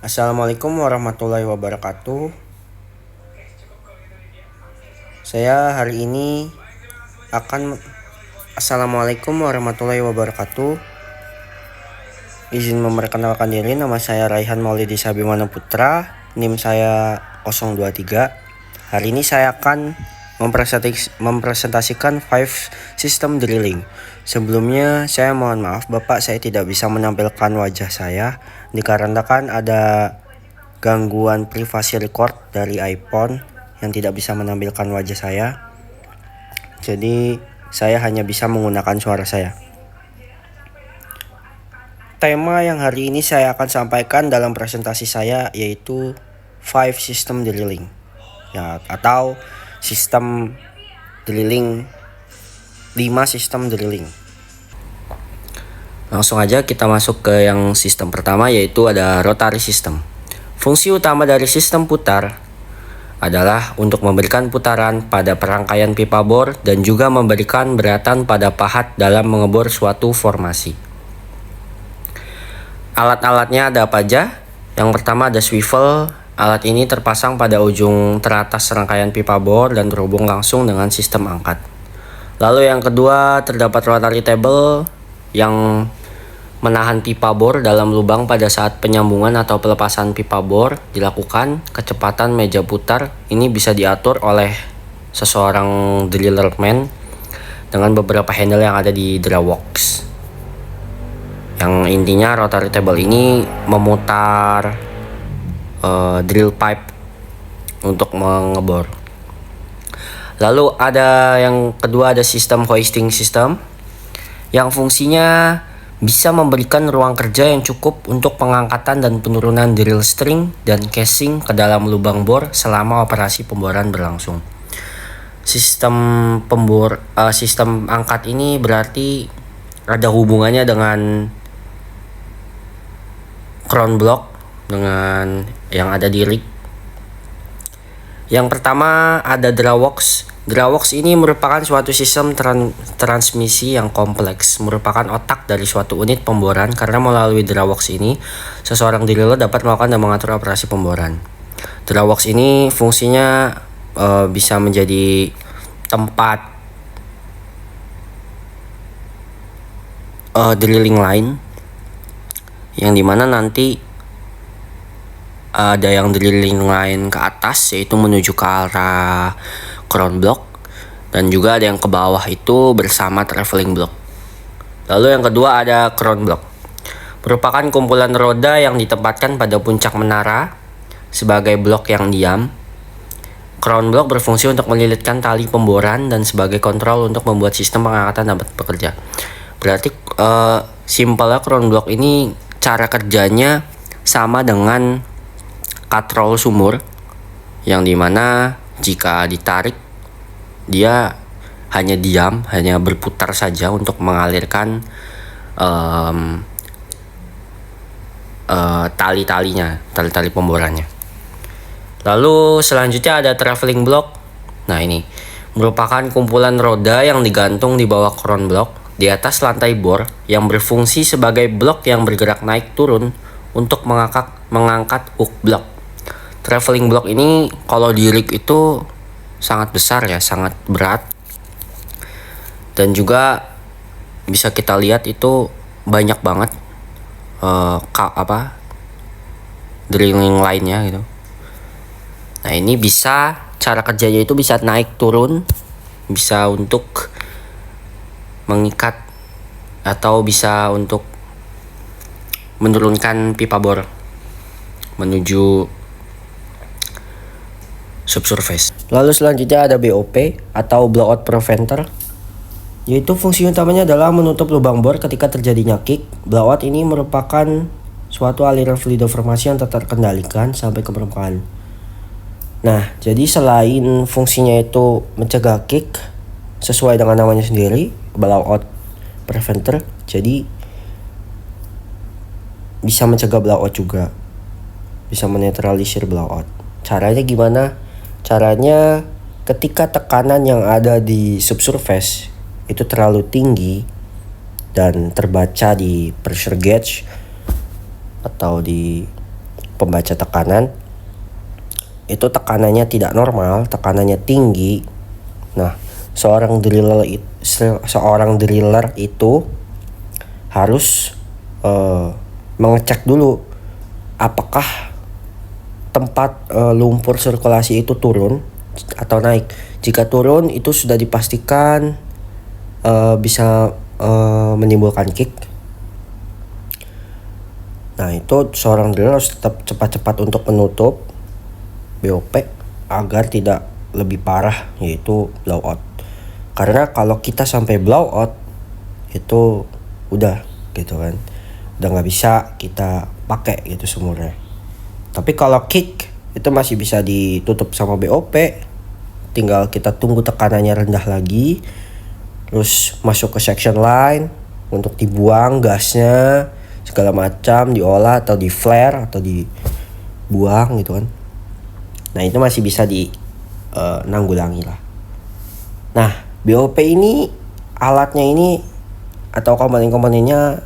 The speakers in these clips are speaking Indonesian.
Assalamualaikum warahmatullahi wabarakatuh. Saya hari ini akan Assalamualaikum warahmatullahi wabarakatuh. Izin memperkenalkan diri, nama saya Raihan Maulidi Sabimana Putra, NIM saya 023. Hari ini saya akan mempresentasikan 5 system drilling. Sebelumnya saya mohon maaf Bapak, saya tidak bisa menampilkan wajah saya dikarenakan ada gangguan privasi record dari iPhone yang tidak bisa menampilkan wajah saya. Jadi saya hanya bisa menggunakan suara saya. Tema yang hari ini saya akan sampaikan dalam presentasi saya yaitu 5 system drilling ya, atau sistem drilling 5 sistem drilling. Langsung aja kita masuk ke yang sistem pertama, yaitu ada rotary system. Fungsi utama dari sistem putar adalah untuk memberikan putaran pada perangkaian pipa bor dan juga memberikan beratan pada pahat dalam mengebor suatu formasi. Alat-alatnya ada apa aja? Yang pertama ada swivel. Alat ini terpasang pada ujung teratas rangkaian pipa bor dan terhubung langsung dengan sistem angkat. Lalu yang kedua terdapat rotary table yang menahan pipa bor dalam lubang pada saat penyambungan atau pelepasan pipa bor dilakukan. Kecepatan meja putar ini bisa diatur oleh seseorang drillerman dengan beberapa handle yang ada di drawworks. Yang intinya rotary table ini memutar drill pipe untuk mengebor. Lalu ada yang kedua ada sistem hoisting system yang fungsinya bisa memberikan ruang kerja yang cukup untuk pengangkatan dan penurunan drill string dan casing ke dalam lubang bor selama operasi pemboran berlangsung. Sistem angkat ini berarti ada hubungannya dengan crown block dengan yang ada di rig. Yang pertama ada drawworks. Drawworks ini merupakan suatu sistem transmisi yang kompleks, merupakan otak dari suatu unit pemboran karena melalui drawworks ini seseorang driller dapat melakukan dan mengatur operasi pemboran. Drawworks ini fungsinya bisa menjadi tempat drilling line, yang dimana nanti ada yang drilling line ke atas yaitu menuju ke arah crown block, dan juga ada yang ke bawah itu bersama traveling block. Lalu yang kedua ada crown block, merupakan kumpulan roda yang ditempatkan pada puncak menara sebagai blok yang diam. Crown block berfungsi untuk melilitkan tali pemboran dan sebagai kontrol untuk membuat sistem pengangkatan dapat bekerja. Berarti simpelnya crown block ini cara kerjanya sama dengan katrol sumur, yang dimana jika ditarik dia hanya diam, hanya berputar saja untuk mengalirkan tali pemborannya. Lalu selanjutnya ada traveling block. Nah, ini merupakan kumpulan roda yang digantung di bawah crown block di atas lantai bor yang berfungsi sebagai blok yang bergerak naik turun untuk mengangkat hook block. Traveling block ini kalau di rig itu sangat besar ya, sangat berat, dan juga bisa kita lihat itu banyak banget drilling line-nya gitu. Nah, ini bisa cara kerjanya itu bisa naik turun, bisa untuk mengikat atau bisa untuk menurunkan pipa bor menuju subsurface. Lalu selanjutnya ada BOP atau blowout preventer, yaitu fungsi utamanya adalah menutup lubang bor ketika terjadinya kick. Blowout ini merupakan suatu aliran fluida formasi yang tetap terkendalikan sampai ke permukaan. Nah, jadi selain fungsinya itu mencegah kick sesuai dengan namanya sendiri, blowout preventer, jadi bisa mencegah blowout juga, bisa menetralisir blowout. Caranya gimana? Caranya ketika tekanan yang ada di subsurface itu terlalu tinggi dan terbaca di pressure gauge atau di pembaca tekanan. Itu tekanannya tidak normal, tekanannya tinggi. Nah, seorang driller itu harus mengecek dulu apakah tempat lumpur sirkulasi itu turun atau naik. Jika turun, itu sudah dipastikan bisa menimbulkan kick. Nah, itu seorang driller harus tetap cepat-cepat untuk menutup BOP agar tidak lebih parah, yaitu blowout. Karena kalau kita sampai blowout, itu udah gitu kan, udah nggak bisa kita pakai gitu sumurnya. Tapi kalau kick itu masih bisa ditutup sama BOP, tinggal kita tunggu tekanannya rendah lagi, terus masuk ke section line untuk dibuang gasnya segala macam, diolah atau di flare atau dibuang gitu kan. Nah, itu masih bisa nanggulangi lah. Nah, BOP ini, alatnya ini atau komponen-komponennya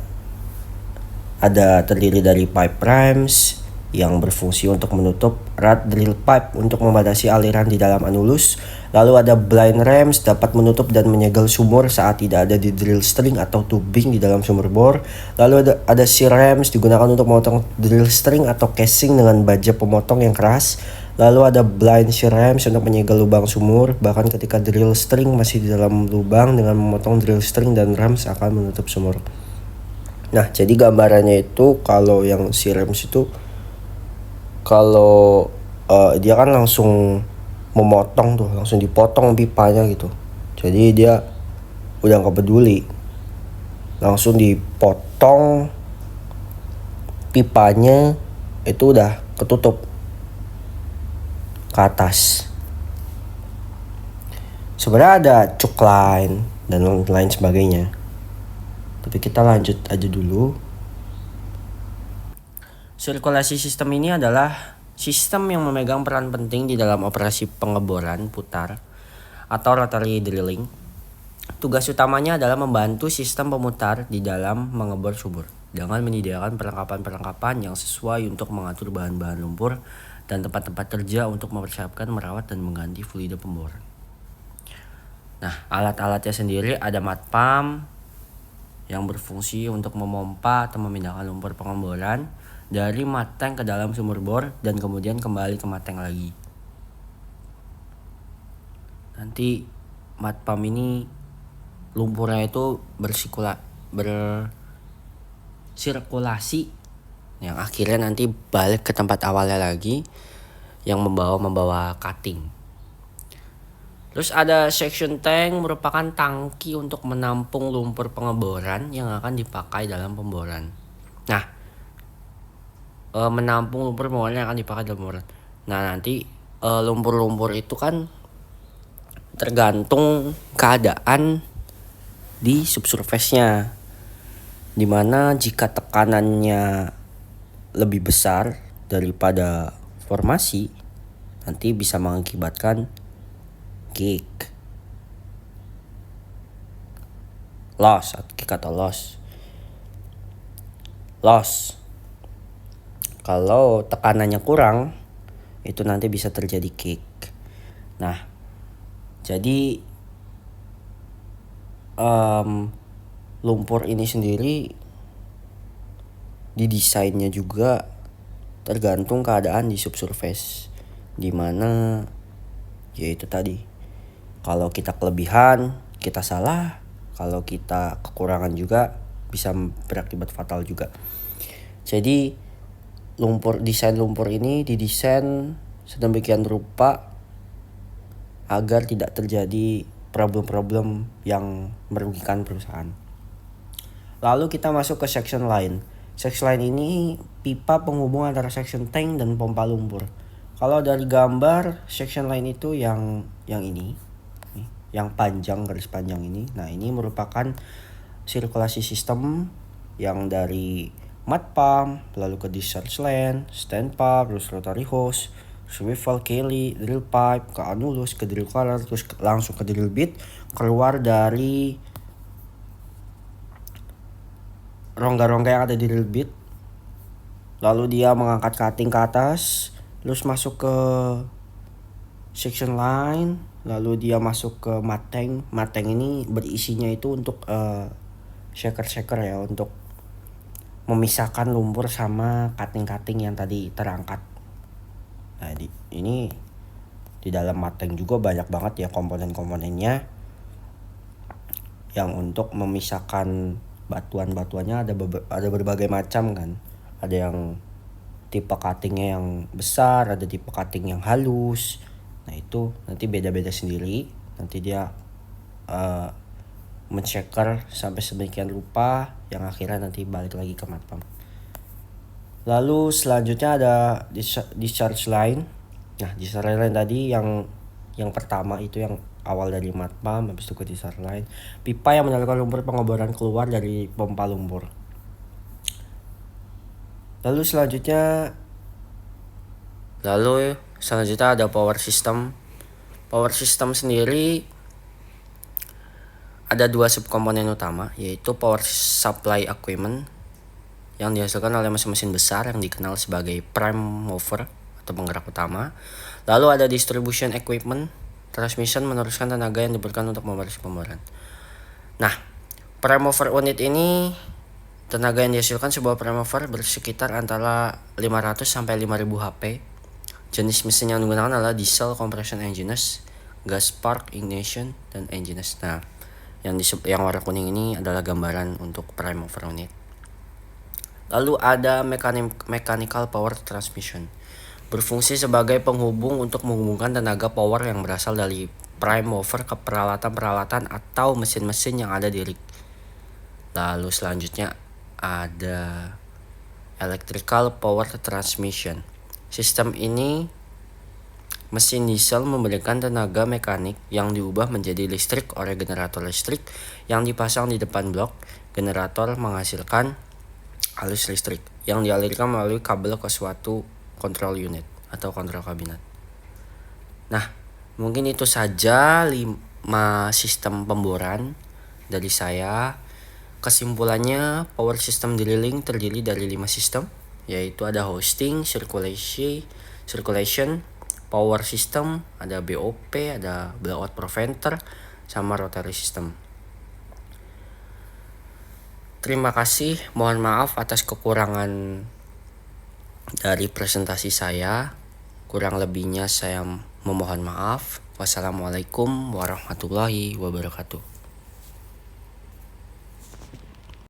terdiri dari pipe rams yang berfungsi untuk menutup rod drill pipe untuk membatasi aliran di dalam anulus. Lalu ada blind rams, dapat menutup dan menyegel sumur saat tidak ada di drill string atau tubing di dalam sumur bor. Lalu ada shear rams, digunakan untuk memotong drill string atau casing dengan baja pemotong yang keras. Lalu ada blind shear rams untuk menyegel lubang sumur, bahkan ketika drill string masih di dalam lubang. Dengan memotong drill string dan rams akan menutup sumur. Nah, jadi gambarannya itu kalau yang shear rams itu, kalau dia kan langsung memotong tuh, langsung dipotong pipanya gitu. Jadi dia udah gak peduli, langsung dipotong pipanya, itu udah ketutup ke atas. Sebenarnya ada choke line dan lain sebagainya, tapi kita lanjut aja dulu. Sirkulasi sistem ini adalah sistem yang memegang peran penting di dalam operasi pengeboran putar atau rotary drilling. Tugas utamanya adalah membantu sistem pemutar di dalam mengebor sumur dengan menyediakan perlengkapan-perlengkapan yang sesuai untuk mengatur bahan-bahan lumpur dan tempat-tempat kerja untuk mempersiapkan, merawat, dan mengganti fluida pemboran. Nah, alat-alatnya sendiri ada mud pump yang berfungsi untuk memompa atau memindahkan lumpur pengeboran dari mud tank ke dalam sumur bor dan kemudian kembali ke mud tank lagi. Nanti mud pump ini lumpurnya itu bersirkulasi yang akhirnya nanti balik ke tempat awalnya lagi yang membawa cutting. Terus ada section tank, merupakan tangki untuk menampung lumpur pengeboran yang akan dipakai dalam pemboran. Nah, menampung lumpur pengeboran yang akan dipakai dalam pemboran. Nah, nanti lumpur-lumpur itu kan tergantung keadaan di subsurface-nya, dimana jika tekanannya lebih besar daripada formasi, nanti bisa mengakibatkan kick loss atau loss. Kalau tekanannya kurang, itu nanti bisa terjadi kick. Nah, jadi lumpur ini sendiri didesainnya juga tergantung keadaan di subsurface, dimana yaitu tadi, kalau kita kelebihan kita salah, kalau kita kekurangan juga bisa berakibat fatal juga. Jadi desain lumpur ini didesain sedemikian rupa agar tidak terjadi problem-problem yang merugikan perusahaan. Lalu kita masuk ke section line. Section line ini pipa penghubung antara section tank dan pompa lumpur. Kalau dari gambar, section line itu yang ini, yang panjang, garis panjang ini. Nah, ini merupakan sirkulasi sistem yang dari mud pump, lalu ke discharge line, stand pump, terus rotary hose, swivel kelly, drill pipe, ke anulus, ke drill collar, terus langsung ke drill bit, keluar dari rongga-rongga yang ada di drill bit, Lalu dia mengangkat cutting ke atas, terus masuk ke section line, lalu dia masuk ke mateng. Mateng ini berisinya itu untuk shaker ya, untuk memisahkan lumpur sama cutting yang tadi terangkat. Nah, ini di dalam mateng juga banyak banget ya komponen-komponennya yang untuk memisahkan batuan-batuannya ada berbagai macam kan. Ada yang tipe cuttingnya yang besar, ada tipe cutting yang halus. Nah itu nanti beda-beda sendiri. Nanti dia men-shaker sampai sedemikian rupa yang akhirnya nanti balik lagi ke mat pump. Lalu selanjutnya ada discharge line. Nah discharge line tadi yang pertama itu yang awal dari mat pump, habis itu ke discharge line. Pipa yang menyalurkan lumpur pengeboran keluar dari pompa lumpur. Lalu selanjutnya ada power system. Power system sendiri ada dua subkomponen utama, yaitu power supply equipment yang dihasilkan oleh mesin-mesin besar yang dikenal sebagai prime mover atau penggerak utama. Lalu ada distribution equipment, transmission meneruskan tenaga yang diperlukan untuk memeriksa pemboran. Nah, prime mover unit ini tenaga yang dihasilkan sebuah prime mover bersekitar antara 500 sampai 5000 HP. Jenis mesin yang digunakan adalah diesel compression engines, gas spark ignition, dan engines. Nah, yang warna kuning ini adalah gambaran untuk prime mover unit. Lalu ada mechanical power transmission, berfungsi sebagai penghubung untuk menghubungkan tenaga power yang berasal dari prime mover ke peralatan-peralatan atau mesin-mesin yang ada di rig. Lalu selanjutnya ada electrical power transmission. Sistem ini mesin diesel memberikan tenaga mekanik yang diubah menjadi listrik oleh generator listrik yang dipasang di depan blok. Generator menghasilkan arus listrik yang dialirkan melalui kabel ke suatu control unit atau control cabinet. Nah, mungkin itu saja 5 sistem pemboran dari saya. Kesimpulannya, power system drilling terdiri dari 5 sistem, yaitu ada hosting, circulation, power system, ada BOP, ada blowout preventer, sama rotary system. Terima kasih, mohon maaf atas kekurangan dari presentasi saya. Kurang lebihnya saya memohon maaf. Wassalamualaikum warahmatullahi wabarakatuh.